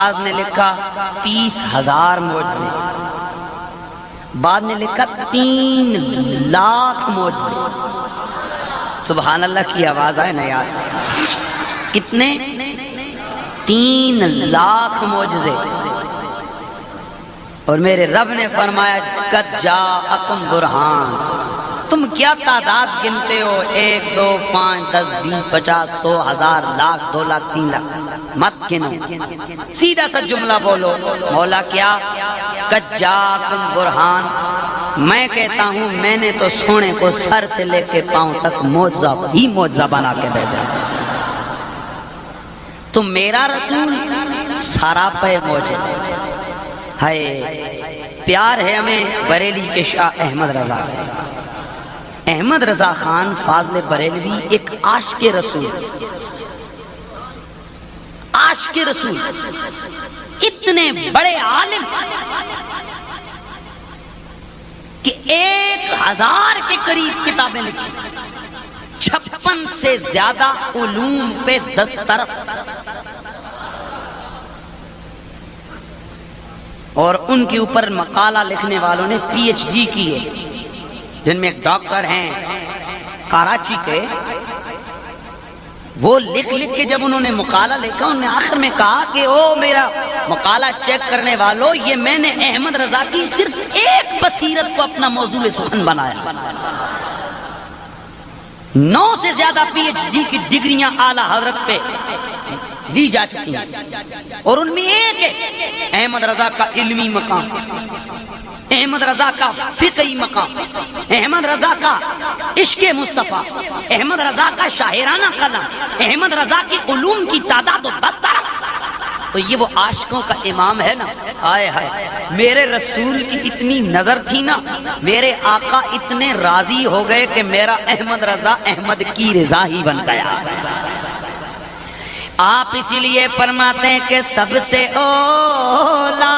بعض نے لکھا 30,000 معجزے، بعض نے لکھا 3 لاکھ معجزے۔ سبحان اللہ کی آواز آئے نا یار، کتنے؟ 3 لاکھ معجزے۔ اور میرے رب نے فرمایا قد جاءکم برہان، تم کیا تعداد گنتے ہو؟ 1 2 5 10 20 50 100 1000 لاکھ 2 لاکھ 3 لاکھ، مت گنو، سیدھا سا جملہ بولو۔ مولا کیا؟ قد جاءکم برہان، میں کہتا ہوں میں نے تو سونے کو سر سے لے کے پاؤں تک معجزہ ہی معجزہ بنا کے بھیجا، تو میرا رسول سراپے معجزہ ہے۔ پیار ہے ہمیں بریلی کے شاہ احمد رضا سے۔ احمد رضا خان فاضل بریلوی ایک عاشق رسول، عاشق رسول، اتنے بڑے عالم کہ 1000 کے قریب کتابیں لکھی، 56 سے زیادہ علوم پہ دسترس، اور ان کے اوپر مقالہ لکھنے والوں نے PhD کی ہے، جن میں ایک ڈاکٹر ہیں کراچی کے، وہ لکھ لکھ کے جب انہوں نے مقالہ لکھا، انہوں نے آخر میں کہا کہ او میرا مقالہ چیک کرنے والوں، یہ میں نے احمد رضا کی صرف ایک بصیرت کو اپنا موضوع سخن بنایا۔ 9 سے زیادہ PhD کی ڈگریاں اعلیٰ حضرت پہ دی جا چکی ہیں، اور ان میں ایک ہے احمد رضا کا علمی مقام، احمد رضا کا فقہی مقام، احمد رضا کا عشق مصطفیٰ، احمد رضا کا شاعرانہ کلام، احمد رضا کی علوم کی تعداد و دسترس۔ تو یہ وہ عاشقوں کا امام ہے نا۔ آئے ہائے، میرے رسول کی اتنی نظر تھی نا، میرے آقا اتنے راضی ہو گئے کہ میرا احمد رضا احمد کی رضا ہی بن گیا۔ آپ اسی لیے فرماتے ہیں کہ سب سے اولا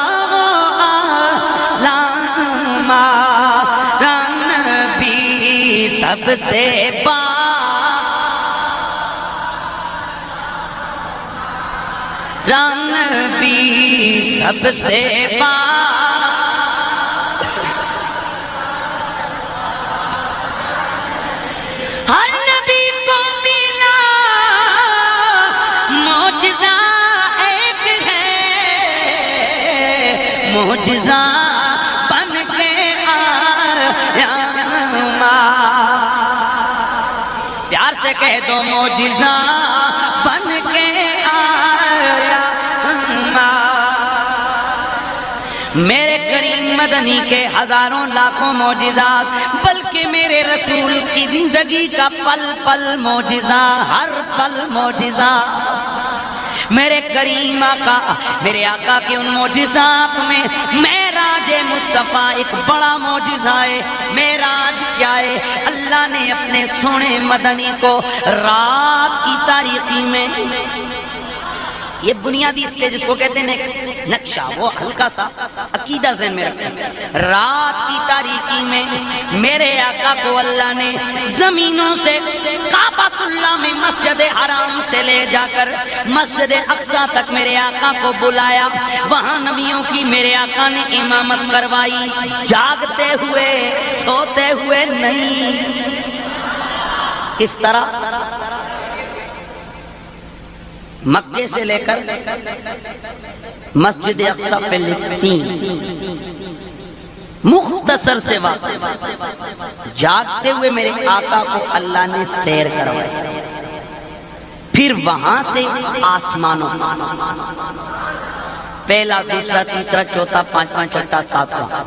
نبی، سب سے نبی، سب سے ہر نبی کو ملا معجزہ ایک ہے، معجزہ بن کے آیا پیار سے کہہ دو، معجزہ بن کے آیا میرے کریم مدنی کے ہزاروں لاکھوں معجزات، بلکہ میرے رسول کی زندگی کا پل پل معجزہ، ہر پل معجزہ۔ میرے کریم آقا، میرے آقا کے ان معجزات میں معراج مصطفیٰ ایک بڑا معجزہ ہے۔ معراج کیا ہے؟ اللہ نے اپنے سونے مدنی کو رات کی تاریکی میں، یہ بنیادی اس لیے جس کو کہتے ہیں نقشہ، وہ ہلکا سا عقیدہ ذہن میں رکھیں، رات کی تاریکی میں میرے آقا کو اللہ نے زمینوں سے کعبۃ اللہ میں مسجد حرام سے لے جا کر مسجد اقصیٰ تک میرے آقا کو بلایا، وہاں نبیوں کی میرے آقا نے امامت کروائی، جاگتے ہوئے، سوتے ہوئے نہیں۔ کس طرح؟ مکے سے لے کر مسجد اقصیٰ فلسطین، مختصر سے واقع، جاگتے ہوئے میرے آقا کو اللہ نے سیر کروایا، پھر وہاں سے آسمانوں، پہلا دوسرا تیسرا چوتھا پانچواں چھٹا ساتواں،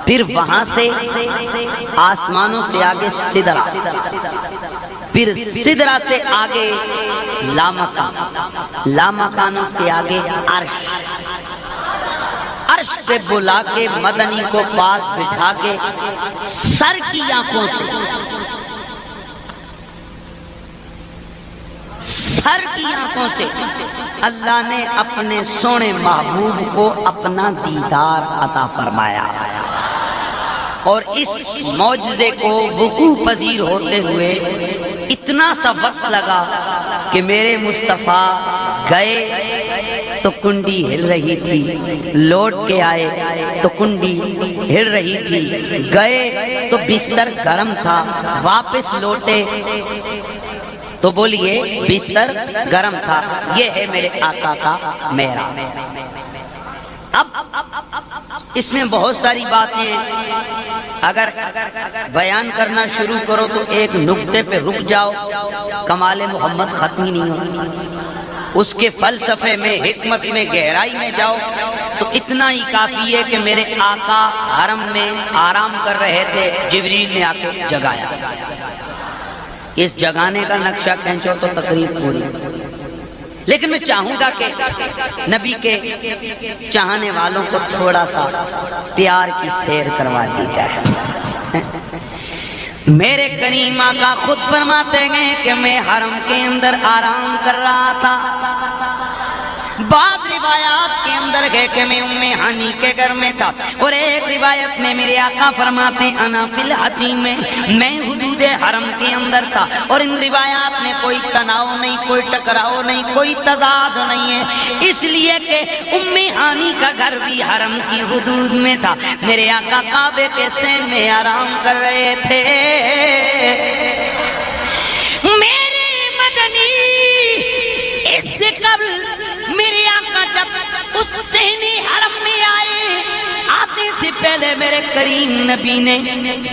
پھر وہاں سے آسمانوں سے آگے سدرہ، پھر سدرہ سے آگے لامکان، لامکانوں سے آگے عرش، عرش پہ بلا کے مدنی کو پاس بٹھا کے سر کی آنکھوں سے، سر کی آنکھوں سے اللہ نے اپنے سونے محبوب کو اپنا دیدار عطا فرمایا، اور اس معجزے کو وقوع پذیر ہوتے ہوئے اتنا سا وقت لگا کہ میرے مصطفیٰ گئے تو کنڈی ہل رہی تھی، لوٹ کے آئے تو کنڈی ہل رہی تھی، گئے تو بستر گرم تھا، واپس لوٹے تو بولیے بستر گرم تھا۔ یہ ہے میرے آقا کا معراج۔ اب اس میں بہت ساری باتیں ہیں، اگر بیان کرنا شروع کرو تو ایک نقطے پہ رک جاؤ، کمال محمد ختم ہی نہیں ہوگا۔ اس کے فلسفے میں، حکمت میں، گہرائی میں جاؤ تو اتنا ہی کافی ہے کہ میرے آقا حرم میں آرام کر رہے تھے، جبریل نے آ کے جگایا۔ اس جگانے کا نقشہ کھینچو تو تقریر پوری، لیکن میں چاہوں گا کہ نبی کے چاہنے والوں کو تھوڑا سا پیار کی سیر کروا دی جائے۔ میرے کریم آقا خود فرماتے ہیں کہ میں حرم کے اندر آرام کر رہا تھا، بعض روایات کے اندر ہے کہ میں ام ہانی کے گھر میں تھا، اور ایک روایت میں میرے آقا فرماتے انا فی الحتیم میں حدود حرم کے اندر تھا، اور ان روایات میں کوئی تناؤ نہیں، کوئی ٹکراؤ نہیں، کوئی تضاد نہیں ہے، اس لیے کہ ام ہانی کا گھر بھی حرم کی حدود میں تھا۔ میرے آقا کعبے کے سین میں آرام کر رہے تھے۔ میرے مدنی اس سے قبل میرے آقا جب اس سینی حرم میں آئے، آتے سے پہلے میرے کریم نبی نے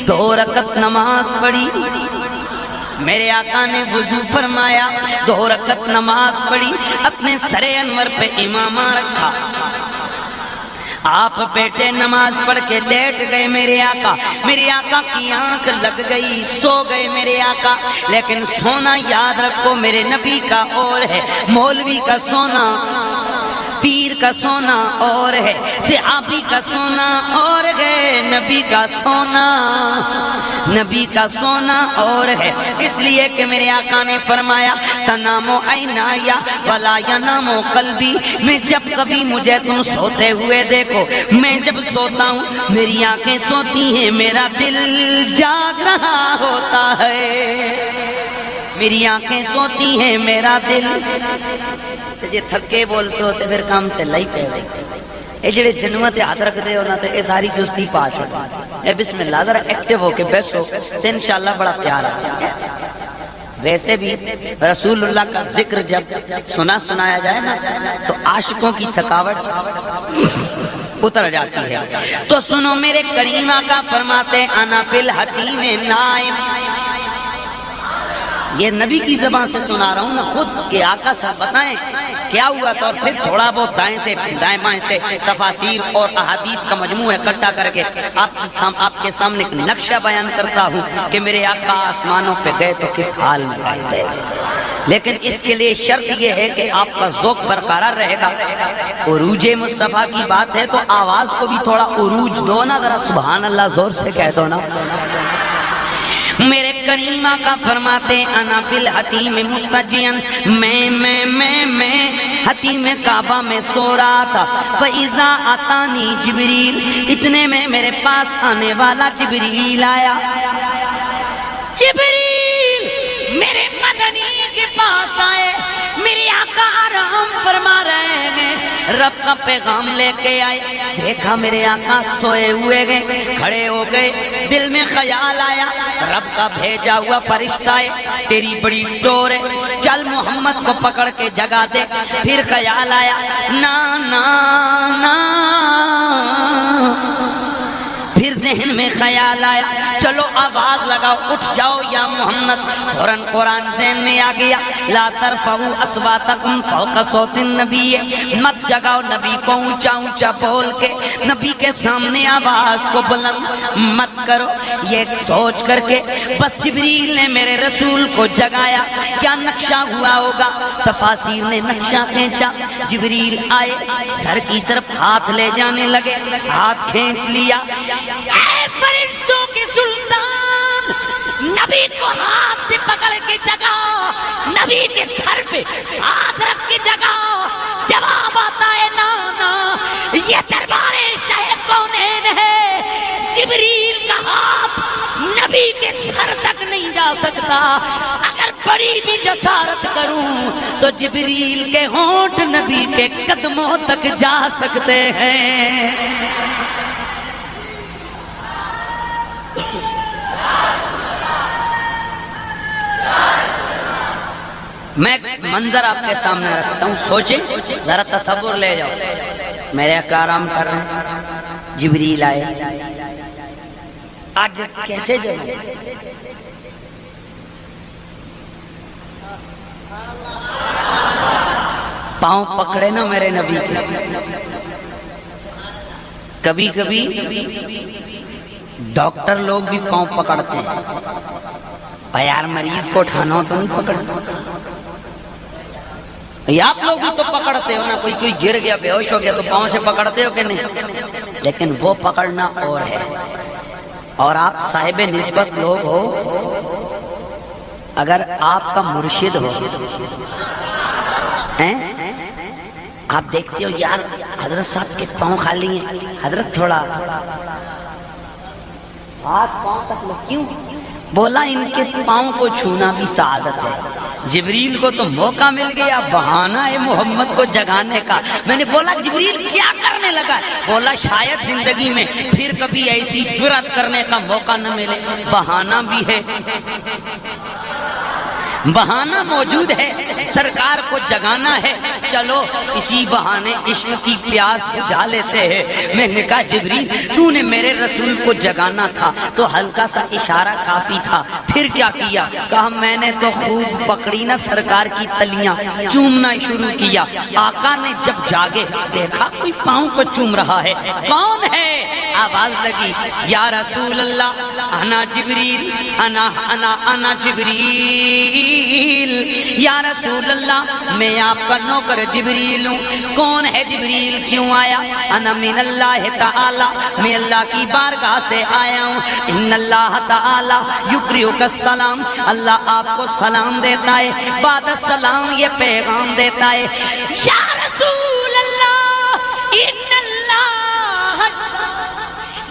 2 رکعت نماز پڑھی۔ میرے آقا نے وضو فرمایا، 2 رکعت نماز پڑھی، اپنے سر انور پہ امامہ رکھا، آپ بیٹے نماز پڑھ کے لیٹ گئے۔ میرے آقا کی آنکھ لگ گئی، سو گئے میرے آقا۔ لیکن سونا یاد رکھو میرے نبی کا اور ہے، مولوی کا سونا، پیر کا سونا اور ہے، صحابی کا سونا اور ہے، نبی کا سونا اور ہے۔ اس لیے کہ میرے آقا نے فرمایا تنامو عینایا ولا ینامو قلبی، میں جب کبھی مجھے تم سوتے ہوئے دیکھو، میں جب سوتا ہوں میری آنکھیں سوتی ہیں، میرا دل جاگ رہا ہوتا ہے، میری آنکھیں سوتی ہیں، میرا دل جے تھکے بول سوتے پھر کام تے لائی پہ اے جڑے جنوہ تے ہاتھ رکھ دے ہونا تے اے ساری چستی پاچ ہوتا اے بسم اللہ ذرا ایکٹیو ہو کے بیسو تے انشاءاللہ بڑا پیار آتا ہے۔ ویسے بھی رسول اللہ کا ذکر جب سنایا جائے نا تو عاشقوں کی تھکاوٹ اتر جاتی ہے۔ تو سنو میرے کریم آقا فرماتے انا فی الحتیم نائم، یہ نبی کی زبان سے سنا رہا ہوں نا، خود کہ آقا صاحب بتائیں کیا ہوا تھا، اور پھر تھوڑا بہت دائیں بائیں سے تفاسیر اور احادیث کا مجموعہ اکٹھا کر کے آپ کے سامنے ایک نقشہ بیان کرتا ہوں کہ میرے آقا آسمانوں پہ گئے تو کس حال میں گئے تھے۔ لیکن اس کے لیے شرط یہ ہے کہ آپ کا ذوق برقرار رہے گا۔ عروج مصطفیٰ کی بات ہے تو آواز کو بھی تھوڑا عروج دو نا، ذرا سبحان اللہ زور سے کہہ دو نا۔ میرے کریم آقا فرماتے انا فی الحتیم متجین، میں حتیم کعبہ میں سو رہا تھا، فَإِذَا آتانی جبریل، اتنے میں میرے پاس آنے والا جبریل آیا۔ جبریل میرے مدنی کے پاس آئے، میرے آقا آرام فرما رہے ہیں، رب کا پیغام لے کے آئے، دیکھا میرے آقا سوئے ہوئے گئے، کھڑے ہو گئے، دل میں خیال آیا رب کا بھیجا ہوا فرشتہ ہے، تیری بڑی ٹور ہے، چل محمد کو پکڑ کے جگا دے۔ پھر خیال آیا نا نا نا، پھر ذہن میں خیال آیا چلو آواز لگاؤ، اٹھ جاؤ یا محمد۔ فوراً قرآن ذہن میں آ گیا لا ترفعوا اصواتکم فوق صوت النبی، مت جگاؤ نبی کو اونچا اونچا بول کے، نبی کے سامنے آواز کو بلند مت کرو۔ یہ سوچ کر کے بس جبریل نے میرے رسول کو جگایا، کیا نقشہ ہوا ہوگا؟ تفاسیر نے نقشہ کھینچا، جبریل آئے، سر کی طرف ہاتھ لے جانے لگے، ہاتھ کھینچ لیا، اے فرشتوں کے سلطان، نبی کو ہاتھ سے پکڑ کے جگاؤ، نبی کے سر پہ ہاتھ رکھ کے جگاؤ۔ جواب آتا ہے نا نا، یہ دربار شاہ کونین ہے، جبریل کا ہاتھ نبی کے سر تک نہیں جا سکتا، اگر بڑی کبھی بھی جسارت کروں تو جبریل کے ہونٹ نبی کے قدموں تک جا سکتے ہیں۔ میں منظر آپ کے سامنے رکھتا ہوں، سوچیں ذرا تصور لے جاؤ۔ میرے آقا آرام کر رہے ہیں، جبریل آئے، آج کیسے جائے؟ پاؤں پکڑے نا میرے نبی کے۔ کبھی کبھی ڈاکٹر لوگ بھی پاؤں پکڑتے ہیں، یار مریض کو اٹھانا ہو تو نہیں پکڑتے، آپ لوگ بھی تو پکڑتے ہو نا، کوئی گر گیا بے ہوش ہو گیا تو پاؤں سے پکڑتے ہو کہ نہیں؟ لیکن وہ پکڑنا اور ہے، اور آپ صاحب نسبت لوگ ہو، اگر آپ کا مرشد ہو، آپ دیکھتے ہو یار حضرت صاحب کے پاؤں خالی ہیں، حضرت تھوڑا ہاتھ پاؤں تک لو، کیوں؟ بولا ان کے پاؤں کو چھونا بھی سعادت ہے۔ جبریل کو تو موقع مل گیا، بہانہ ہے محمد کو جگانے کا۔ میں نے بولا جبریل کیا کرنے لگا؟ بولا شاید زندگی میں پھر کبھی ایسی جرأت کرنے کا موقع نہ ملے، بہانہ بھی ہے، بہانہ موجود ہے، سرکار کو جگانا ہے، چلو اسی بہانے عشق کی پیاس بجھا لیتے ہیں۔ میں نے کہا جبریل تو نے میرے رسول کو جگانا تھا تو ہلکا سا اشارہ کافی تھا، پھر کیا کیا؟ کہا میں نے تو خوب پکڑی نا سرکار کی تلیاں، چومنا شروع کیا۔ آقا نے جب جاگے دیکھا کوئی پاؤں کو چوم رہا ہے، کون ہے؟ آواز لگی یا رسول اللہ انا جبریل، انا جبریل، یا رسول اللہ میں آپ کا نوکر جبریل ہوں۔ کون ہے جبریل؟ کیوں آیا؟ انا من اللہ تعالی، میں اللہ کی بارگاہ سے آیا ہوں۔ ان اللہ تعالی یقرئک السلام، اللہ آپ کو سلام دیتا ہے، بعد السلام یہ پیغام دیتا ہے یا رسول اللہ ان اللہ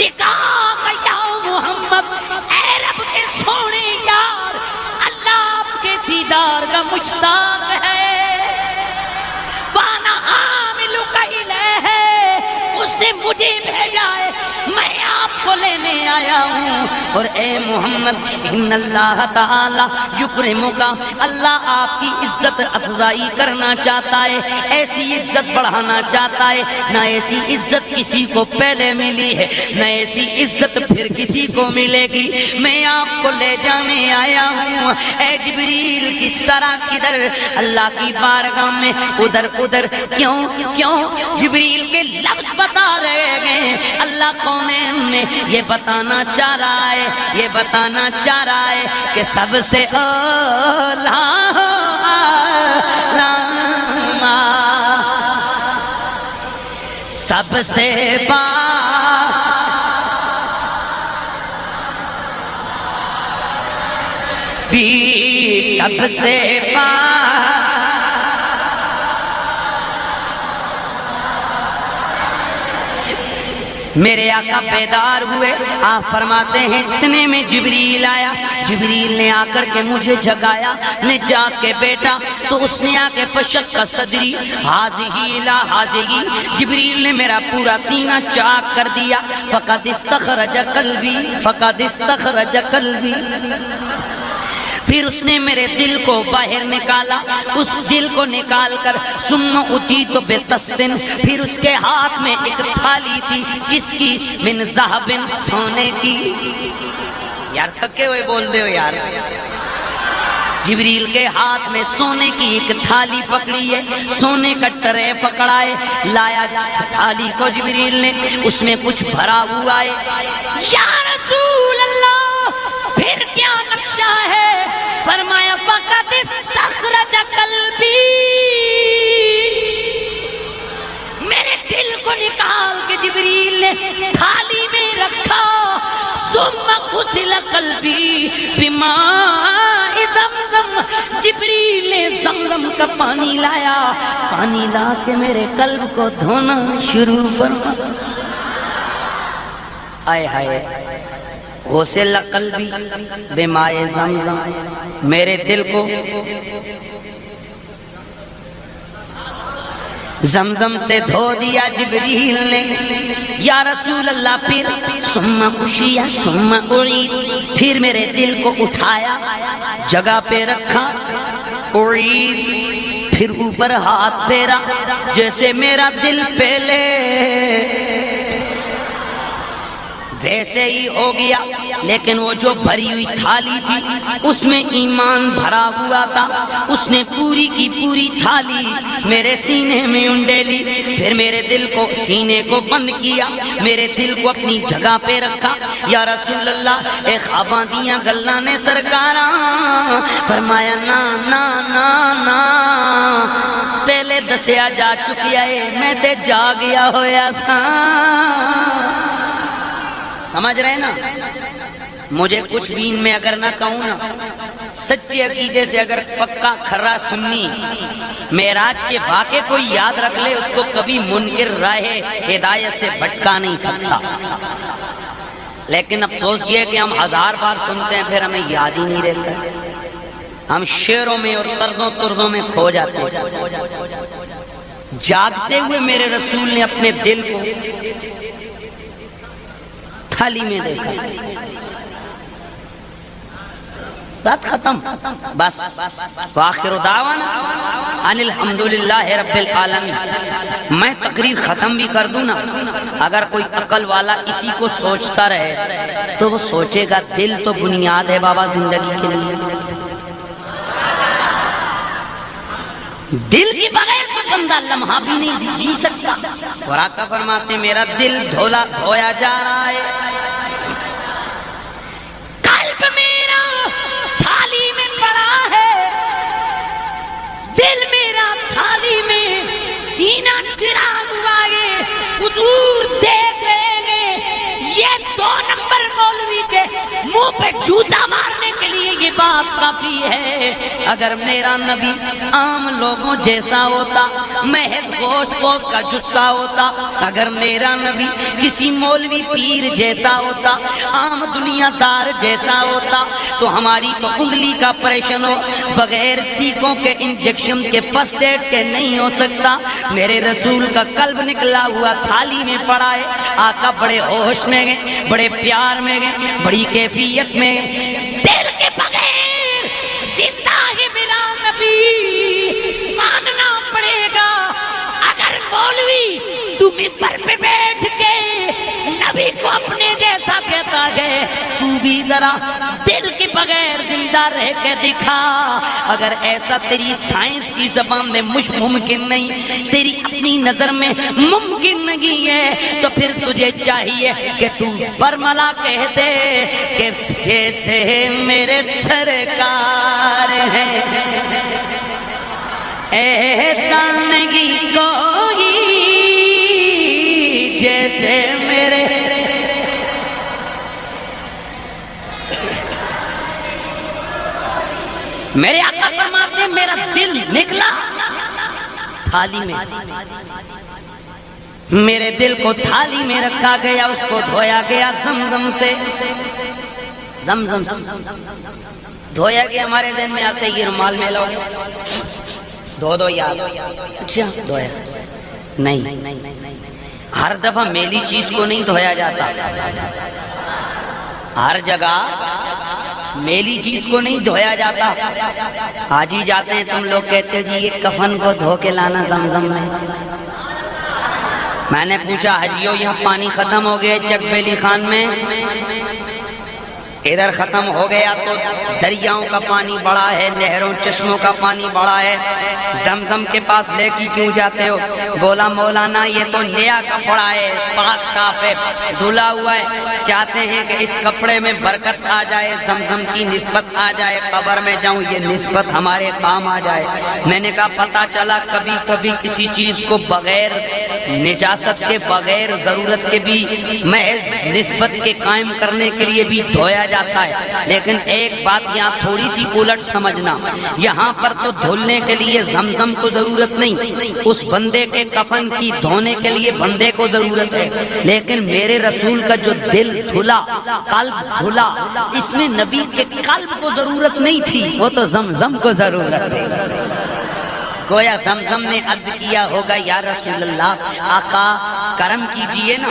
لقاک یا محمد، اے رب کے سونے یار اللہ آپ کے دیدار کا مشتاق ہے، وانا حاملک الیہ، اس نے مجھے بھیجا ہے، میں آپ کو لینے آیا ہوں۔ اور اے محمد ان اللہ تعالی یکرمک، اللہ آپ کی عزت افزائی کرنا چاہتا ہے، ایسی عزت بڑھانا چاہتا ہے، نہ ایسی عزت کسی کو پہلے ملی ہے، نہ ایسی عزت پھر کسی کو ملے گی، میں آپ کو لے جانے آیا ہوں۔ اے جبریل کس طرح کدھر؟ اللہ کی بارگاہ میں ادھر ادھر، کیوں؟ جبریل کے لفظ بتا رہے ہیں، اللہ کونین میں یہ بتانا چاہ رہا ہے، یہ بتانا چاہ رہا ہے کہ سب سے اولا سب سے بھی سب سے میرے آقا بیدار ہوئے، آپ فرماتے ہیں اتنے میں جبریل آیا، جبریل نے آ کر کے مجھے جگایا، میں جاگ کے بیٹا تو اس نے آ کے فشق صدری حاضی لا حاضی، جبریل نے میرا پورا سینہ چاک کر دیا، فقد استخرج قلبی، فقد استخرج قلبی، پھر اس نے میرے دل کو باہر نکالا، اس دل کو نکال کر ثم اتیت بتستن، پھر اس کے ہاتھ میں ایک تھالی تھی، کس کی؟ من ذہب، سونے کی۔ یار تھکے ہوئے بول دے ہو یار، جبریل کے ہاتھ میں سونے کی ایک تھالی پکڑی ہے، سونے کا ٹرے پکڑا ہے، لایا تھالی کو جبریل نے، اس میں کچھ بھرا ہوا ہے۔ یا رسول اللہ پھر کیا نقشہ ہے؟ فرمایا فقط استخرج قلبی، میرے دل کو نکال کے جبریل نے تھالی میں رکھا، ثم غسل قلبی بماء زمزم، جبریل نے زمزم کا پانی لایا، پانی لا کے میرے قلب کو دھونا شروع فرما۔ آئے ہائے غسل قلبی بمائے زمزم، میرے دل کو زمزم سے دھو دیا جبریل نے، یا رسول اللہ پھر ثم اشیا ثم اعید، پھر میرے دل کو اٹھایا جگہ پہ رکھا، اعید پھر اوپر ہاتھ پھیرا جیسے میرا دل پہلے ویسے ہی ہو گیا، لیکن وہ جو بھری ہوئی تھالی تھی اس میں ایمان بھرا ہوا تھا، اس نے پوری کی پوری تھالی میرے سینے میں انڈیلی، پھر میرے دل کو سینے کو بند کیا، میرے دل کو اپنی جگہ پہ رکھا۔ یا رسول اللہ اے خواباں دیاں گلاں نے سرکاراں، فرمایا نا نا نا نا پہلے دسیا جا چکیا ہے، میں تے جا گیا ہویا سا۔ سمجھ رہے نا؟ مجھے کچھ بھی ان میں اگر نہ کہوں نا، سچے عقیدے سے اگر پکا کھرا سنی معراج کے واقعے کو یاد رکھ لے، اس کو کبھی منکر راہ ہدایت سے بھٹکا نہیں سکتا۔ لیکن افسوس یہ ہے کہ ہم 1000 بار سنتے ہیں پھر ہمیں یاد ہی نہیں رہتا، ہم شعروں میں اور طرزوں طرزوں میں کھو جاتے ہیں۔ جاگتے ہوئے میرے رسول نے اپنے دل کو تھالی میں دیکھا، بات ختم بس۔ وآخر دعوانا ان الحمدللہ رب العالمین۔ میں تقریر ختم بھی کر دوں نا، اگر کوئی عقل والا اسی کو سوچتا رہے تو وہ سوچے گا دل تو بنیاد ہے بابا زندگی کے لیے، دل کے بغیر تو بندہ لمحہ بھی نہیں جی سکتا۔ اور آقا فرماتے میرا دل دھویا جا رہا ہے، قلب میرا تھالی میں پڑا ہے، دل میرا تھالی میں، سینہ چراغ ہوا ہے، حضور دیکھ رہے ہیں۔ یہ 2 نمبر مولوی کے منہ پہ جوتا مارنے کے لیے یہ بات کافی ہے۔ اگر میرا نبی عام لوگوں جیسا ہوتا، محض گوشت پوش کا جثہ ہوتا، اگر میرا نبی کسی مولوی پیر جیسا ہوتا، عام دنیا دار جیسا ہوتا، تو ہماری تو انگلی کا آپریشن ہو بغیر ٹیکوں کے انجیکشن کے فرسٹ ایڈ کے نہیں ہو سکتا۔ میرے رسول کا قلب نکلا ہوا تھالی میں پڑا ہے، آقا بڑے ہوش میں گئے، بڑے پیار میں گئے، بڑی کیفیت میں گئے۔ دل کے بغیر زندہ ہے میرا نبی، ماننا پڑے گا۔ اگر مولوی تو ممبر پہ بیٹھ کے نبی کو اپنے جیسا کہتا ہے، تو بھی ذرا دل کے بغیر زندہ رہ کے دکھا۔ اگر ایسا تیری سائنس کی زبان میں ممکن نہیں، تیری اپنی نظر میں ممکن نہیں ہے، تو پھر تجھے چاہیے کہ تو برملا کہہ دے کہ جیسے میرے سرکار ہیں ایسا نہیں کوئی، جیسے میرے آقا فرماتے میرا دل نکلا تھالی میں، میرے دل کو تھالی میں رکھا گیا، اس کو دھویا گیا زمزم سے، زمزم سے دھویا گیا۔ ہمارے ذہن میں آتے یہ رومال میں لو دو یاد، اچھا دھویا نہیں، ہر دفعہ میلی چیز کو نہیں دھویا جاتا، ہر جگہ میلی چیز کو نہیں دھویا جاتا۔ آج ہی جاتے ہیں تم لوگ کہتے جی یہ کفن کو دھو کے لانا زمزم میں۔ میں نے پوچھا حجیو یہاں پانی ختم ہو گیا چک بیلی خان میں؟ ادھر ختم ہو گیا تو دریاؤں کا پانی بڑا ہے، نہروں چشموں کا پانی بڑا ہے، زمزم کے پاس لے کے کیوں جاتے ہو؟ بولا مولانا یہ تو نیا کپڑا ہے، پاک صاف ہے، دھلا ہوا ہے، چاہتے ہیں کہ اس کپڑے میں برکت آ جائے، زمزم کی نسبت آ جائے، قبر میں جاؤں یہ نسبت ہمارے کام آ جائے۔ میں نے کہا پتہ چلا کبھی کبھی کسی چیز کو بغیر نجاست کے، بغیر ضرورت کے بھی، محض نسبت کے قائم کرنے کے لیے بھی دھویا جاتا ہے. لیکن ایک بات یہاں تھوڑی سی الٹ سمجھنا, یہاں پر تو دھلنے کے لیے زمزم کو ضرورت نہیں, اس بندے کے کفن کی دھونے کے لیے بندے کو ضرورت ہے. لیکن میرے رسول کا جو دل دھلا, قلب دھلا, اس میں نبی کے قلب کو ضرورت نہیں تھی, وہ تو زمزم کو ضرورت تھی. گویا زمزم نے عرض کیا ہوگا یا رسول اللہ آقا کرم کیجئے نا,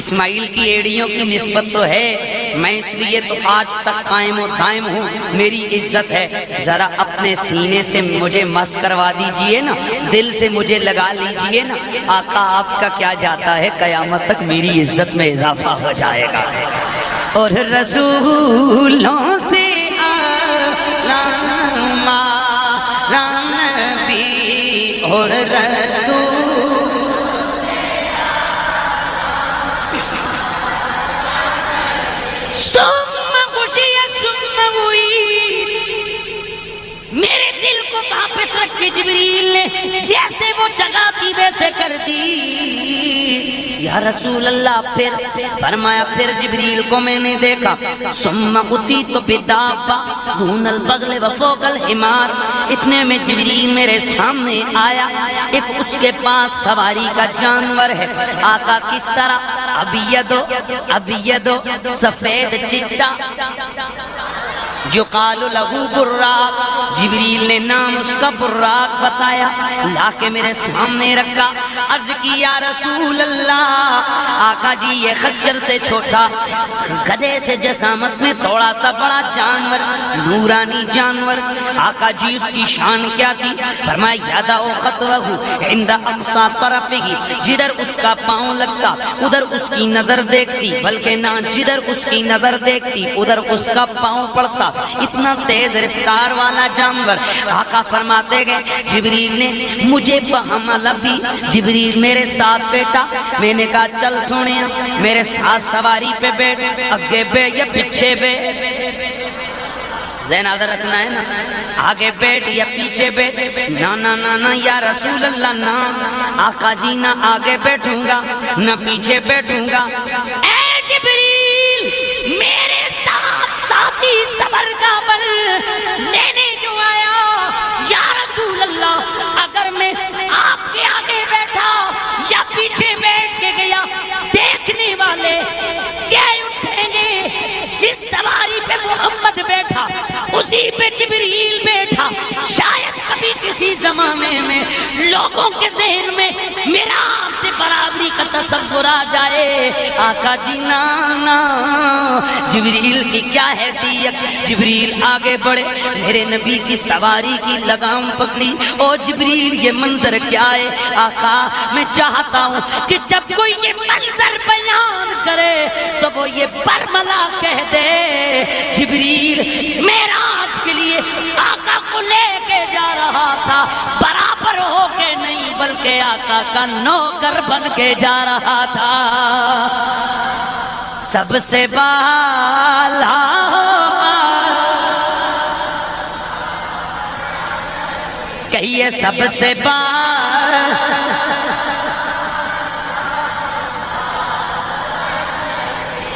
اسماعیل کی ایڑیوں کی نسبت تو ہے, میں اس لیے تو آج تک قائم و دائم ہوں, میری عزت ہے, ذرا اپنے سینے سے مجھے مس کروا دیجئے نا, دل سے مجھے لگا لیجئے نا. آقا آپ کا کیا جاتا ہے, قیامت تک میری عزت میں اضافہ ہو جائے گا. اور رسولوں سے اور رسول سم خوشی سم ہوئی, میرے دل کو واپس رکھ کے جبریل نے جیسے وہ جگہ تھی ویسے کر دی. یا رسول اللہ پھر فرمایا, پھر جبریل کو میں نے دیکھا, ثم اتیت بدابہ دون البغل وفوق الحمار, اتنے میں جبریل میرے سامنے آیا, ایک اس کے پاس سواری کا جانور ہے. آقا کس طرح, ابیدو سفید چٹا, یقال لہو براق, جبریل نے نام اس کا براق بتایا, لا کے میرے سامنے رکھا. عرض کی یا رسول اللہ, آقا جی یہ خچر سے چھوٹا, گدھے سے جسامت میں تھوڑا سا بڑا جانور, نورانی جانور, آقا جی اس کی شان کیا تھی؟ فرمایا یدعو خطوہ عند اقصی طرفہ, جدھر اس کا پاؤں لگتا ادھر اس کی نظر دیکھتی, بلکہ نہ جدھر اس کی نظر دیکھتی ادھر اس کا پاؤں پڑتا, اتنا تیز رفتار والا جانور. آقا فرماتے گئے جبریل نے مجھے فحمل بھی, جبریل میرے ساتھ بیٹھا, میں نے کہا چل سونیا میرے ساتھ سواری پہ بیٹھ, آگے بیٹھ یا پیچھے بیٹھ, ذہن آدھر رکھنا ہے نا, آگے بیٹھ یا پیچھے بیٹھ. نا نا نا نا یا رسول اللہ نا, آقا جی نہ آگے بیٹھوں گا نہ پیچھے بیٹھوں گا. اے جبریل میرے ساتھ ساتھی صبر کا بل لینے جو آیا, یا رسول اللہ اگر میں آپ کے آگے بیٹھا یا پیچھے بیٹھ کے گیا, دیکھنے والے کہہ اٹھیں گے جس سواری پہ محمد بیٹھا اسی پہ جبریل بیٹھا. شاید کبھی کسی زمانے میں لوگوں کے ذہن میں میرا آپ سے برابری کا تصور آ جائے. آقا جی نا, جبریل کی کیا حیثیت, جبریل آگے بڑھے, میرے نبی کی سواری کی لگام پکڑی. او جبریل یہ منظر کیا ہے؟ آقا میں چاہتا ہوں کہ جب کوئی یہ منظر بیان کرے تو وہ یہ برملا کہہ دے, جبریل معراج کے لیے آقا کو لے کے جا رہا تھا, برابر ہو کے نہیں بلکہ آقا کا نوکر بن کے جا رہا تھا. سب سے بالا کہیے سب سے بالا,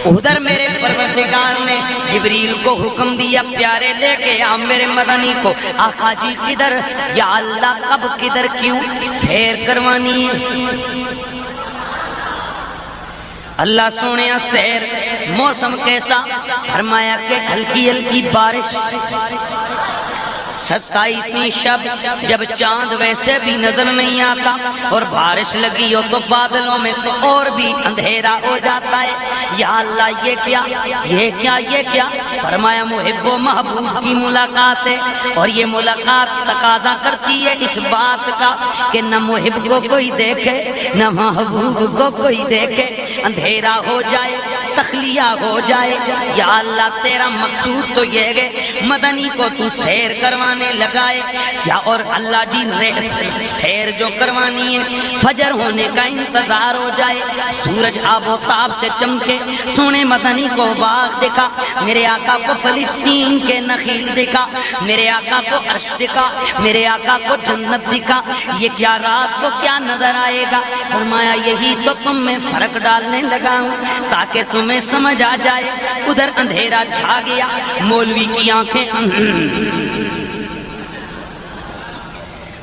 ادھر میرے پروردگار نے جبریل کو حکم دیا پیارے لے کے آ میرے مدنی کو. آقا جی کدھر, یا اللہ کب کدھر کیوں, سیر کروانی ہے. اللہ سونیا سیر, موسم کیسا؟ فرمایا کہ ہلکی ہلکی بارش, 27ویں شب جب چاند ویسے بھی نظر نہیں آتا اور بارش لگی ہو تو بادلوں میں تو اور بھی اندھیرا ہو جاتا ہے. یا اللہ یہ کیا, یہ کیا, یہ کیا؟ فرمایا محب و محبوب کی ملاقات ہے, اور یہ ملاقات تقاضا کرتی ہے اس بات کا کہ نہ محب کو کوئی دیکھے نہ محبوب کو کوئی دیکھے, اندھیرا ہو جائے, تخلیہ ہو جائے. یا اللہ تیرا مقصود تو یہ ہے مدنی کو تو سیر کروانے لگائے, یا اور اللہ جی سیر جو کروانی ہے فجر ہونے کا انتظار ہو جائے, سورج آب و تاب سے چمکے, سونے مدنی کو باغ دکھا, میرے آقا کو فلسطین کے نخیل دکھا, میرے آقا کو عرش دکھا, میرے آقا کو جنت دکھا. یہ کیا رات کو کیا نظر آئے گا؟ فرمایا یہی تو تم میں فرق ڈالنے لگا ہوں تاکہ تم میں سمجھ آ جائے، ادھر اندھیرا چھا گیا، مولوی کی آنکھیں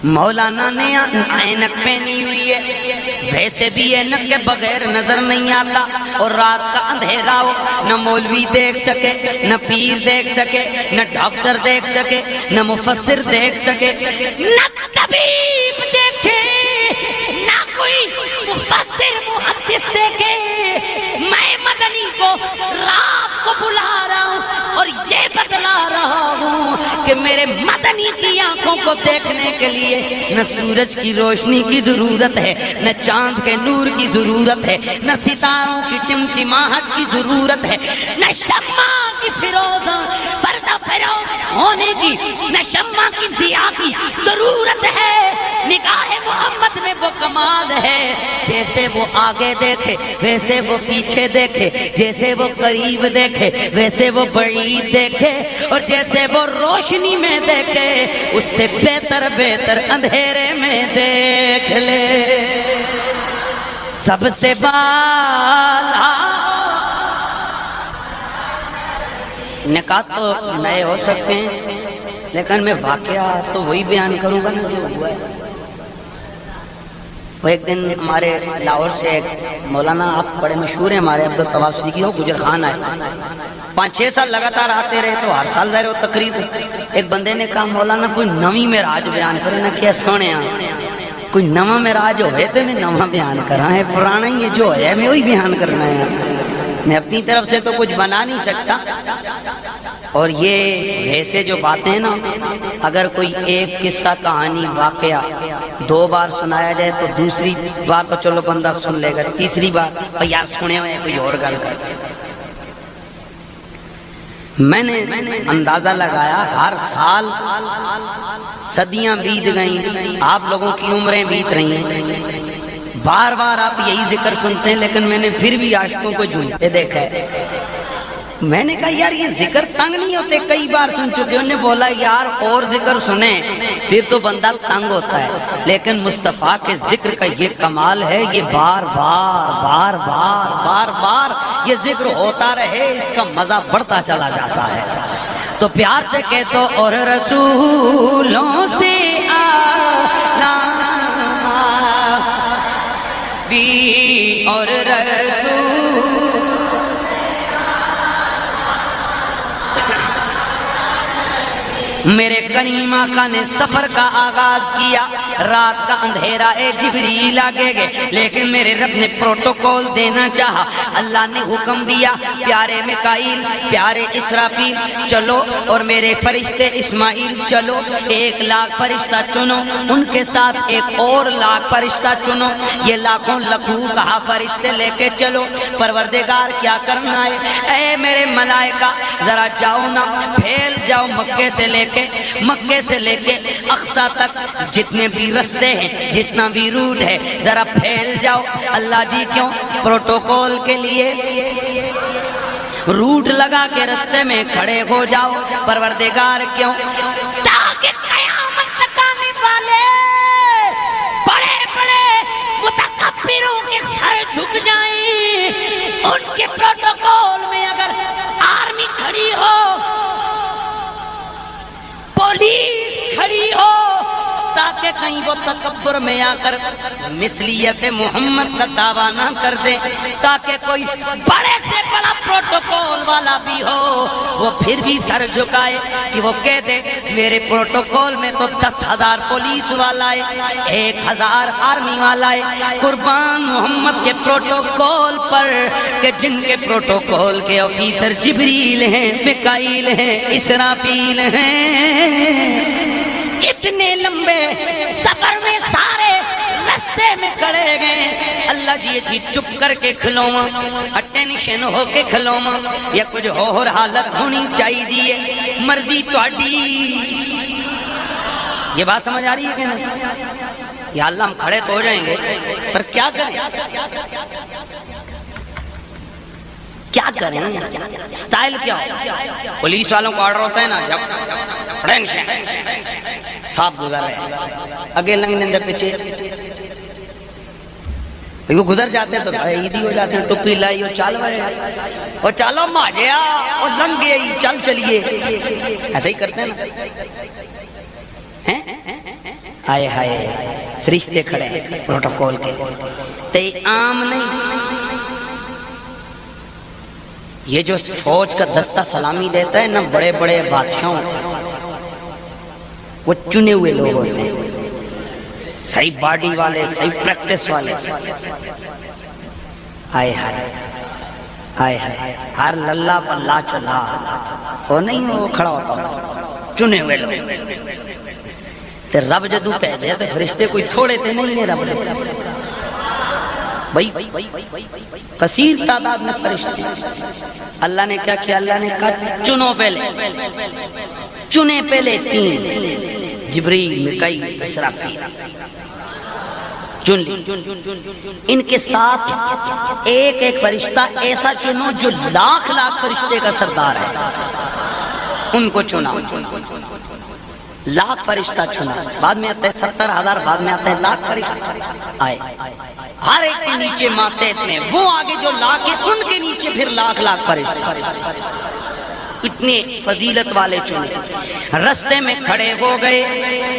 مولانا نے اینک پہنی ہوئی ہے، ویسے بھی اینک کے بغیر نظر نہیں آتا، اور رات کا اندھیرا ہو، نہ مولوی دیکھ سکے، نہ پیر دیکھ سکے، نہ ڈاکٹر دیکھ سکے، نہ مفسر دیکھ سکے، نہ طبیب دیکھے، نہ کوئی مفسر محدث دیکھے۔ میں مدنی کو رات کو بلا رہا ہوں اور یہ بتلا رہا ہوں کہ میرے مدنی کی آنکھوں کو دیکھنے کے لیے نہ سورج کی روشنی کی ضرورت ہے، نہ چاند کے نور کی ضرورت ہے، نہ ستاروں کی ٹمٹماہٹ کی ضرورت ہے، نہ شمع کی فروزاں پردہ فروز ہونے کی، نہ شمع کی ضیاء کی ضرورت ہے۔ نگاہ محمد میں وہ کمال ہے، جیسے وہ آگے دیکھے ویسے وہ پیچھے دیکھے، جیسے وہ قریب دیکھے ویسے وہ بعید دیکھے، اور جیسے وہ روشنی میں دیکھے اس سے بہتر بہتر اندھیرے میں دیکھ لے۔ سب سے بالا نکات تو نئے ہو سکتے ہیں، لیکن میں واقعہ تو وہی بیان کروں گا نا جو ہوا ہے۔ وہ ایک دن ہمارے لاہور سے ایک مولانا، آپ بڑے مشہور ہیں ہمارے عبدالطواف صدیقی، وہ گجر خان آئے، 5-6 سال لگاتار آتے رہے، تو ہر سال ظاہر وہ تقریب۔ ایک بندے نے کہا مولانا کوئی نویں معراج بیان کرے نا، کیا سونے کوئی نواں معراج ہوئے تو میں نواں بیان کراں ہے، پرانا ہی جو ہے میں وہی بیان کرنا ہے، میں اپنی طرف سے تو کچھ بنا نہیں سکتا۔ اور یہ ویسے جو باتیں نا، اگر کوئی ایک قصہ کہانی واقعہ 2 بار سنایا جائے تو دوسری بار تو چلو بندہ سن لے گا، تیسری بار یار سنے ہوئے کوئی اور گل کر۔ میں نے اندازہ لگایا ہر سال صدیاں بیت گئیں، آپ لوگوں کی عمریں بیت رہی ہیں، بار بار آپ یہی ذکر سنتے ہیں، لیکن میں نے پھر بھی عاشقوں کو جھومتے دیکھا ہے۔ میں نے کہا یار یہ ذکر تنگ نہیں ہوتے، کئی بار سن چکے۔ انہوں نے بولا یار اور ذکر سنیں پھر تو بندہ تنگ ہوتا ہے، لیکن مصطفیٰ کے ذکر کا یہ کمال ہے، یہ بار بار بار بار بار بار یہ ذکر ہوتا رہے، اس کا مزہ بڑھتا چلا جاتا ہے۔ تو پیار سے کہہ دو اور رسولوں سے آنا بھی اور رسول میرے کریم آقا نے سفر کا آغاز کیا، رات کا اندھیرا اے جبریل آگے گئے، لیکن میرے رب نے پروٹوکول دینا چاہا۔ اللہ نے حکم دیا پیارے میکائیل، پیارے اسرافیل چلو، اور میرے فرشتے اسماعیل چلو، 1 لاکھ فرشتہ چنو، ان کے ساتھ 1 اور لاکھ فرشتہ چنو، یہ لاکھوں لکھوں کہا فرشتے لے کے چلو۔ پروردگار کیا کرنا ہے؟ اے میرے ملائکہ ذرا جاؤ نا، پھیل جاؤ مکے سے لے کے اقصی تک، جتنے بھی رستے ہیں، جتنا بھی روٹ ہے، ذرا پھیل جاؤ۔ اللہ جی کیوں؟ پروٹوکول کے لیے روٹ لگا کے رستے میں کھڑے ہو جاؤ۔ پروردگار کیوں؟ تاکہ قیامت تک آنے والے بڑے بڑے متکبروں کے سر جھک جائیں، ان کے پروٹوکول میں اگر آرمی کھڑی ہو، پولیس کھڑی ہو، تاکہ کہیں وہ تکبر میں آ کر مثلیت محمد کا دعویٰ نہ کر دے، تاکہ کوئی بڑے سے بڑا پروٹوکول والا بھی ہو وہ پھر بھی سر جھکائے کہ وہ کہہ دے میرے پروٹوکول میں تو 10,000 پولیس والا ہے، 1,000 آرمی والا ہے، قربان محمد کے پروٹوکول پر، کہ جن کے پروٹوکول کے آفیسر جبریل ہیں، میکائیل ہیں، اسرافیل ہیں۔ اتنے لمبے سفر میں سارے رستے میں کھڑے گئے۔ اللہ جی اسی چپ کر کے کھلوما، اٹینشن ہو کے کھلوما، یا کچھ اور حالت ہونی چاہیے، مرضی تہاڈی۔ یہ بات سمجھ آ رہی ہے کہ نہیں؟ یا اللہ ہم کھڑے تو ہو جائیں گے، پر کیا کریں؟ کیا کریں؟ سٹائل کیا ہو؟ پولیس والوں کو آرڈر ہوتا ہے نا، جب صاحب گزر رہے ہیں، اگے لنگنے دے پیچھے وہ گزر جاتے ہیں تو عیدی ہو جاتے ہیں، ٹوپی لائی اور چال بھائی اور چالو ماجیا اور لنگے چل چلیے، ایسا ہی کرتے ہیں نا۔ آئے ہائے فرشتے کھڑے ہیں پروٹوکول کے، تے عام نہیں، یہ جو فوج کا دستہ سلامی دیتا ہے نا بڑے بڑے بادشاہوں، وہ چنے ہوئے لوگ ہوتے ہیں، صحیح باڈی والے، صحیح پریکٹس والے۔ آئے ہائے آئے ہائے، ہر للہ پر لا چلا، وہ نہیں وہ کھڑا ہوتا، چنے ہوئے لوگ۔ تے رب جدو بھیجے تے فرشتے کوئی تھوڑے تے نہیں ہیں، رب بھائی کثیر تعداد میں فرشتے۔ اللہ نے کیا کیا؟ اللہ نے کہا چنو پہلے، چنے پہلے 3، جبریل، میکائیل، اسرافیل، چن لی۔ ان کے ساتھ ایک ایک فرشتہ ایسا چنو جو لاکھ لاکھ فرشتے کا سردار ہے، ان کو چنا، لاکھ فرشتہ چنا، بعد میں آتے ہیں 70,000، بعد میں آتے ہیں لاکھ فرشتہ آئے، ہر ایک کے نیچے ماتحت میں، وہ آگے جو لاکھ ہیں ان کے نیچے پھر لاکھ لاکھ فرشتہ، اتنے فضیلت والے چنے۔ رستے میں کھڑے ہو گئے،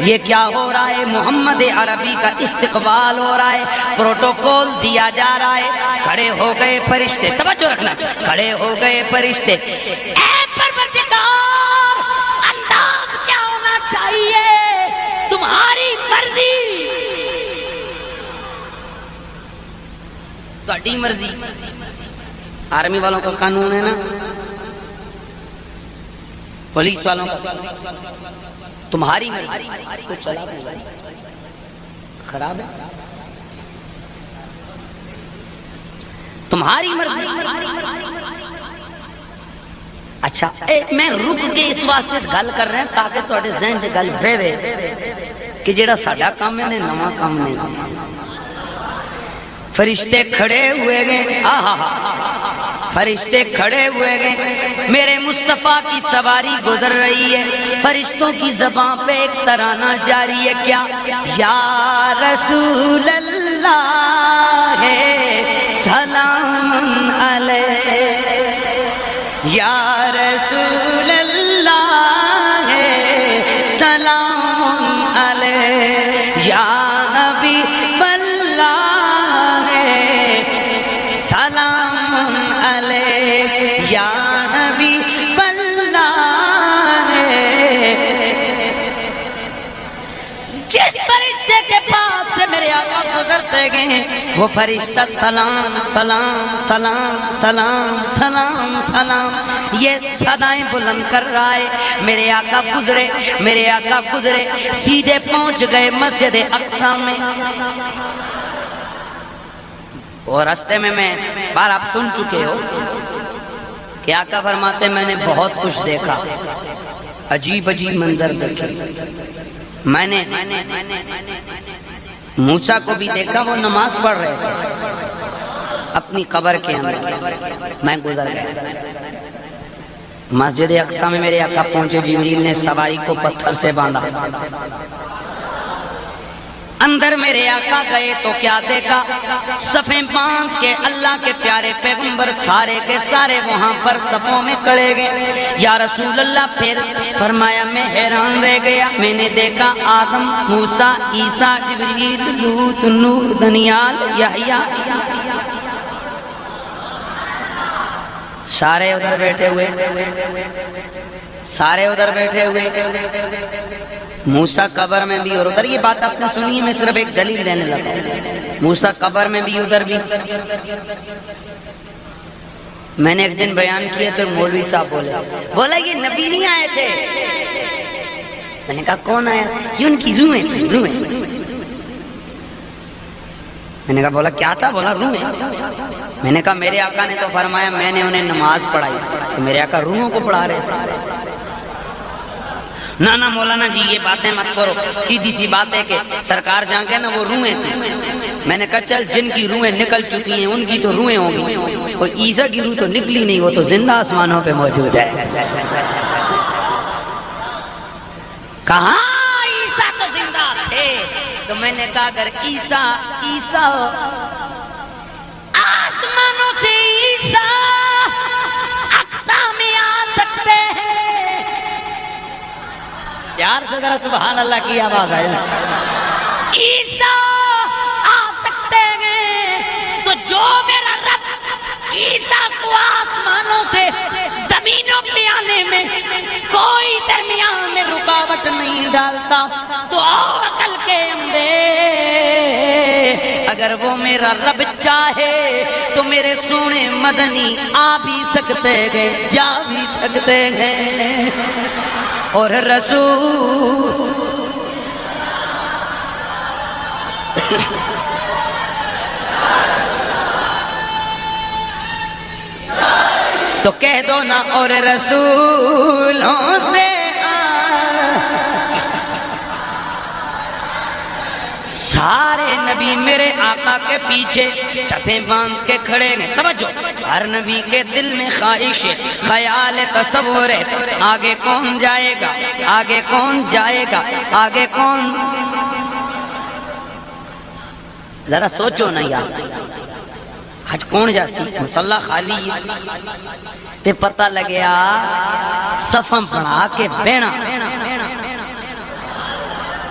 یہ کیا ہو رہا ہے؟ محمد عربی کا استقبال ہو رہا ہے، پروٹوکول دیا جا رہا ہے۔ کھڑے ہو گئے فرشتے، توجہ رکھنا، کھڑے ہو گئے فرشتے، اے پروردگار انداز کیا ہونا چاہیے؟ تمہاری مرضی، تہاڈی مرضی۔ آرمی والوں کا قانون ہے نا، پولیس والوں کا، تمہاری مرضی، تو چلا خراب ہے، تمہاری مرضی۔ اچھا میں رک کے اس واسطے گل کر رہے ہیں تاکہ تھوڑے ذہن سے گل بھیوے کہ جیڑا ساڈا کام ہے نواں کام نہیں۔ فرشتے کھڑے ہوئے گئے، فرشتے کھڑے ہوئے گئے، میرے مصطفیٰ کی سواری گزر رہی ہے، فرشتوں کی زبان پہ ایک ترانہ جاری ہے، کیا؟ یا رسول اللہ سلام علیہ، یا رسول اللہ سلام علیہ، یا حبیب اللہ سلام علیہ، یا حبیب اللہ۔ جس فرشتے کے پاس سے میرے آقا گزرتے گئے وہ فرشتہ سلام سلام سلام سلام سلام سلام یہ صدائیں بلند کر رہا ہے۔ میرے آقا گزرے، میرے آقا گزرے، سیدھے پہنچ گئے مسجد اقصی میں۔ اور راستے میں بار آپ سن چکے ہو کہ آقا فرماتے میں نے بہت کچھ دیکھا، عجیب عجیب منظر دیکھے، میں نے موسیٰ کو بھی دیکھا، وہ نماز پڑھ رہے تھے اپنی قبر کے اندر، میں گزر گیا۔ مسجد اقصی میں میرے آقا پہنچے، جبریل نے سواری کو پتھر سے باندھا، اندر میرے آقا گئے تو کیا دیکھا؟ صفیں باندھ کے اللہ کے پیارے پیغمبر سارے کے سارے وہاں پر صفوں میں کھڑے گئے۔ یا رسول اللہ، پھر فرمایا میں حیران رہ گیا، میں نے دیکھا آدم، موسیٰ، عیسیٰ، جبریل، لوط، نوح، دانیال، یحییٰ، سارے ادھر بیٹھے ہوئے، سارے ادھر بیٹھے ہوئے، موسیٰ قبر میں بھی اور ادھر۔ یہ بات آپ نے سنی ہے، میں صرف ایک دلیل دینے لگا، موسیٰ قبر میں بھی ادھر بھی۔ میں نے ایک دن بیان کیا تو مولوی صاحب بولا یہ نبی نہیں آئے تھے۔ میں نے کہا کون آیا؟ یہ ان کی روحیں تھیں، روحیں۔ میں نے کہا بولا کیا تھا؟ بولا روحیں۔ میں نے کہا میرے آقا نے تو فرمایا میں نے انہیں نماز پڑھائی، تو میرے آقا روحوں کو پڑھا رہے تھے۔ نہ مولانا جی یہ باتیں مت کرو، سیدھی سی بات ہے کہ سرکار جہاں گئے نا وہ روحیں تھیں۔ میں نے کہا چل جن کی روحیں نکل چکی ہیں ان کی تو روحیں ہوں گی، کوئی عیسیٰ کی روح تو نکلی نہیں، وہ تو زندہ آسمانوں پہ موجود ہے۔ کہاں عیسیٰ تو زندہ تھے؟ تو میں نے کہا اگر عیسیٰ پیار سے ذرا سبحان اللہ کی آواز آئے. عیسیٰ آ سکتے ہیں تو جو میرا رب عیسیٰ کو آسمانوں سے زمینوں پہ آنے میں کوئی درمیان میں رکاوٹ نہیں ڈالتا تو اور عقل کے اندے اگر وہ میرا رب چاہے تو میرے سونے مدنی آ بھی سکتے ہیں جا بھی سکتے ہیں. اور رسول تو کہہ دو نا اور رسولوں سے سارے نبی میرے آقا کے پیچھے صفیں باندھ کے کھڑے ہیں. توجہ, ہر نبی کے دل میں خواہش ہے, خیال ہے, تصور ہے, آگے کون جائے گا, آگے کون جائے گا, آگے کون. ذرا سوچو نا یار, حج کون جاسی, مصلی خالی تے پتہ لگیا صفاں بنا کے بہنا.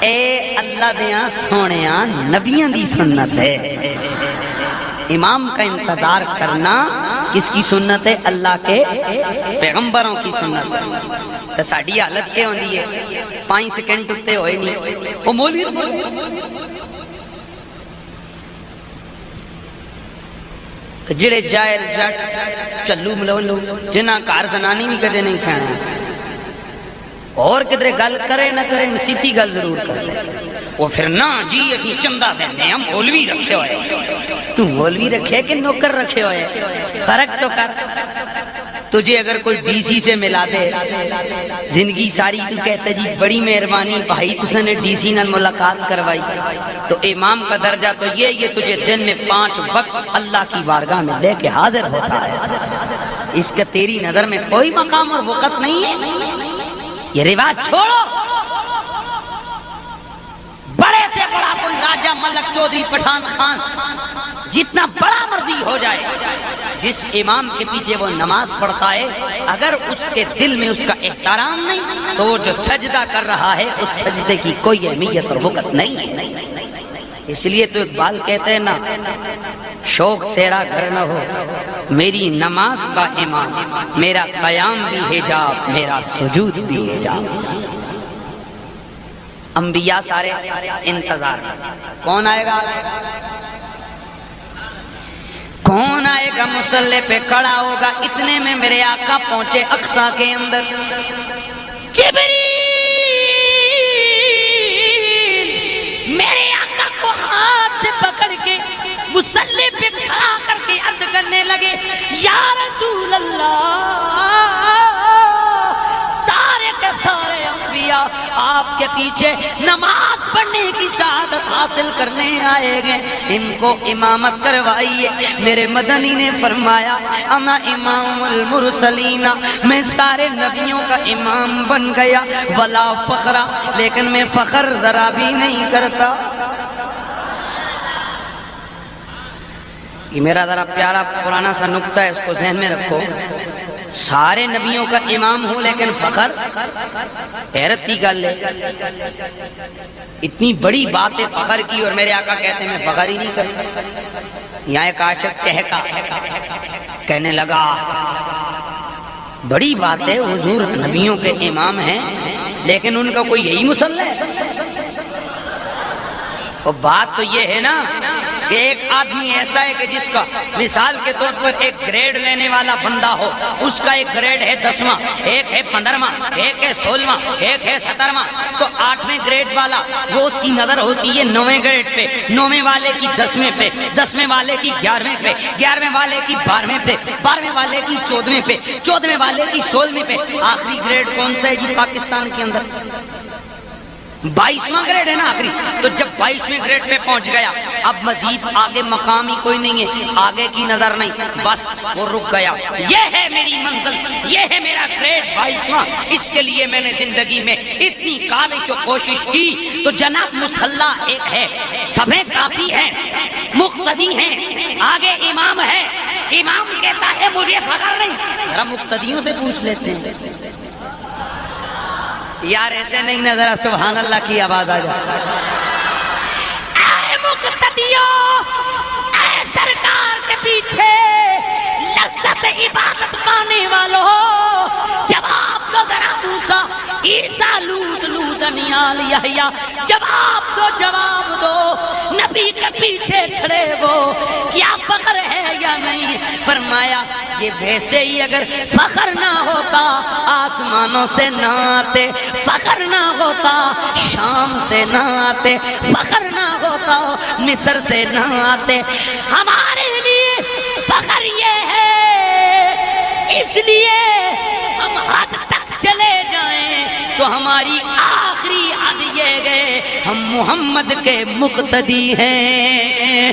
اے اللہ دیاں سونیاں نبیاں دی سنت ہے. امام کا انتظار کرنا کس کی سنت ہے؟ اللہ کے پیغمبروں کی سنت ہے. تو ساڑی حالت کے ہوندی ہے 5 سیکنڈ اٹھتے ہوئے نہیں وہ مولوی جڑے جائل جٹ چلو ملو جنہ کار زنانی بھی کدے نہیں سینا اور کدھرے گل کرے نہ کرے سیدھی گل ضرور کرتے. وہ پھر نہ جی اسی چندہ دینے ہم مولوی رکھے ہوئے. تو مولوی رکھے کہ نوکر رکھے ہوئے؟ فرق تو کر. تجھے اگر کوئی ڈی سی سے ملا دے زندگی ساری تو کہتا جی بڑی مہربانی بھائی تُسے نے ڈی سی نال ملاقات کروائی, تو امام کا درجہ تو یہ تجھے دن میں 5 وقت اللہ کی بارگاہ میں لے کے حاضر ہوتا ہے. اس کا تیری نظر میں کوئی مقام اور وقت نہیں ہے. یہ رواج چھوڑو. بڑے سے بڑا کوئی راجہ ملک چودھری پٹھان خان جتنا بڑا مرضی ہو جائے, جس امام کے پیچھے وہ نماز پڑھتا ہے اگر اس کے دل میں اس کا احترام نہیں تو وہ جو سجدہ کر رہا ہے اس سجدے کی کوئی اہمیت اور وقت نہیں ہے. اس لیے تو اقبال کہتے ہیں نا, شوق تیرا گھر نہ ہو میری نماز کا امام, میرا قیام بھی حجاب میرا سجود بھی حجاب. انبیاء سارے انتظار. کون آئے گا, کون آئے گا مصلی پہ کھڑا ہوگا؟ اتنے میں میرے آقا پہنچے اقصی کے اندر. جبریل میرے آقا کو ہاتھ سے پکڑ کے مصلی پہ کھڑا کر کے عرض کرنے لگے, یا رسول اللہ, سارے کے سارے انبیاء آپ کے پیچھے نماز پڑھنے کی سعادت حاصل کرنے آئے گے, ان کو امامت کروائیے. میرے مدنی نے فرمایا انا امام المرسلین, میں سارے نبیوں کا امام بن گیا. ولا فخرا, لیکن میں فخر ذرا بھی نہیں کرتا. یہ میرا ذرا پیارا پرانا سا نکتہ ہے, اس کو ذہن میں رکھو. سارے نبیوں کا امام ہوں لیکن فخر, حیرت کی گل ہے. اتنی بڑی بات ہے فخر کی اور میرے آقا کہتے ہیں میں فخر ہی نہیں کرتا. یہاں ایک عاشق چہکا, کہنے لگا بڑی بات ہے حضور نبیوں کے امام ہیں لیکن ان کا کوئی یہی مصلی ہے. اور بات تو یہ ہے نا کہ ایک آدمی ایسا ہے کہ جس کا مثال کے طور پر ایک گریڈ لینے والا بندہ ہو, اس کا ایک گریڈ ہے 10واں, ایک ہے 15واں, ایک ہے 16واں, ایک ہے 17واں. تو 8ویں گریڈ والا وہ اس کی نظر ہوتی ہے 9ویں گریڈ پہ, 9ویں والے کی 10ویں پہ, 10ویں والے کی 11ویں پہ, 11ویں والے کی 12ویں پہ, 12ویں والے کی 14ویں پہ, 14ویں والے کی 16ویں پہ. آخری گریڈ کون سا ہے جی پاکستان کے اندر؟ 22واں گریڈ ہے نا آخری. تو جب 22ویں گریڈ پہ پہنچ گیا اب مزید آگے مقام ہی کوئی نہیں ہے, آگے کی نظر نہیں, بس وہ رک گیا. یہ ہے میری منزل, یہ ہے میرا گریڈ 22واں. اس کے لیے میں نے زندگی میں اتنی کاوش و کوشش کی. تو جناب مصلی ایک ہے, سبیں کافی ہیں, مقتدی ہیں, آگے امام ہے. امام کہتا ہے مجھے فخر نہیں. ذرا مقتدیوں سے پوچھ لیتے ہیں, یار ایسے نہیں نہ ذرا سبحان اللہ کی آواز آ جائے. اے مقتدیو، اے سرکار کے پیچھے لذت عبادت پانے والو، جواب دو ذرا موسیٰ عیسیٰ لوط لوطنیال یحییٰ، جواب دو جواب دو. نبی کے پیچھے کھڑے ہو، کیا فخر ہے یا نہیں؟ فرمایا یہ ویسے ہی اگر فخر نہ ہوتا آسمانوں سے نہ آتے، فخر نہ ہوتا شام سے نہ آتے، فخر نہ ہوتا مصر سے نہ آتے. ہمارے لیے فخر یہ ہے اس لیے ہم حد تک چلے جائیں تو ہماری آخری حد یہ ہے ہم محمد کے مقتدی ہیں.